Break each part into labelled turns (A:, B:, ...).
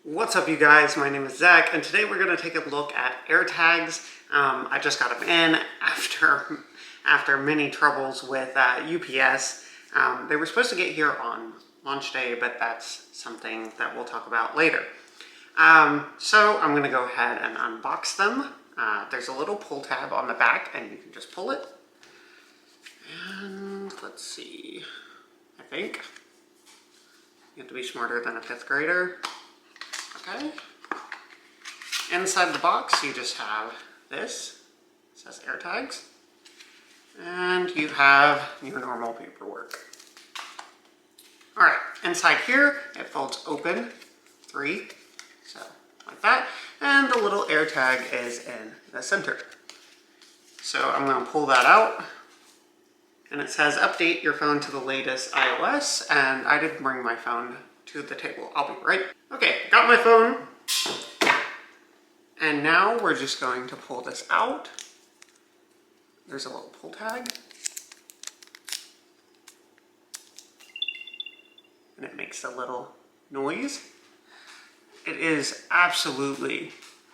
A: What's up, you guys? My name is Zach, and today we're going to take a look at AirTags. I just got them in after many troubles with UPS. They were supposed to get here on launch day, but that's something that we'll talk about later. So I'm going to go ahead and unbox them. There's a little pull tab on the back, and you can just pull it. And let's see. I think you have to be smarter than a 5th grader. Okay. Inside the box, you just have this. It says AirTags. And you have your normal paperwork. Alright, inside here, it folds open 3. So, like that. And the little AirTag is in the center. So I'm going to pull that out. And it says update your phone to the latest iOS. And I did bring my phone to the table. I'll be right. Okay, got my phone. And now we're just going to pull this out. There's a little pull tag. And it makes a little noise. It is absolutely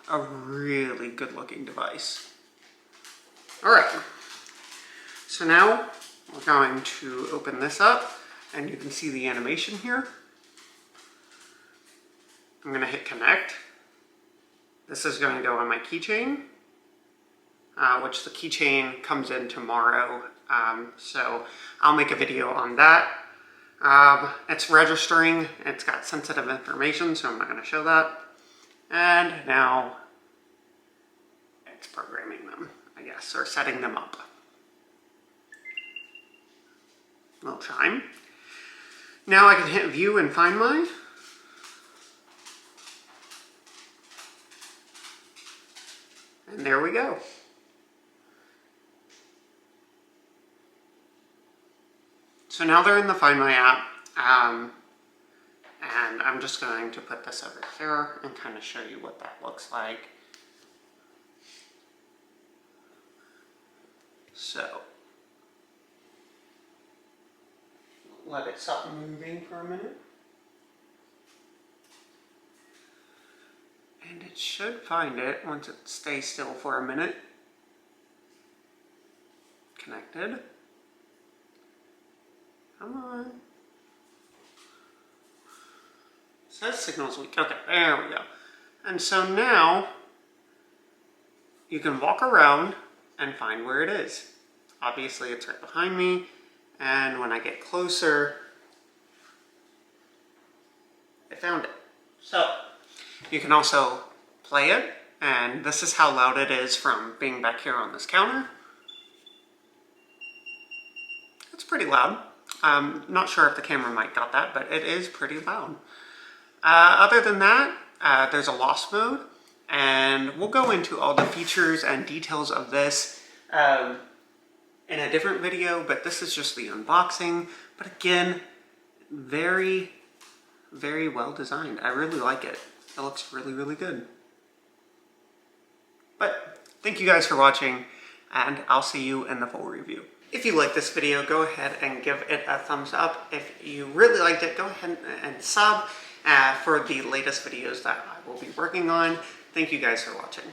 A: a really good looking device. All right, so now we're going to open this up and you can see the animation here. I'm going to hit connect. This is going to go on my keychain, which the keychain comes in tomorrow. So I'll make a video on that. It's registering. It's got sensitive information, so I'm not going to show that. And now it's programming them, I guess, or setting them up. Little chime. Now I can hit view and find my. And there we go. So now they're in the Find My app, and I'm just going to put this over here and kind of show you what that looks like. So, let it stop moving for a minute. And it should find it once it stays still for a minute. Connected. Come on. It says signal's weak. Okay, there we go. And so now you can walk around and find where it is. Obviously it's right behind me, and when I get closer, I found it. So you can also play it, and this is how loud it is from being back here on this counter. It's pretty loud. I'm not sure if the camera mic got that, but it is pretty loud. Other than that, there's a lost mode, and we'll go into all the features and details of this in a different video, but this is just the unboxing. But again, very, very well designed. I really like it. It looks really, really good. But thank you guys for watching, and I'll see you in the full review. If you like this video, go ahead and give it a thumbs up. If you really liked it, go ahead and sub for the latest videos that I will be working on. Thank you guys for watching.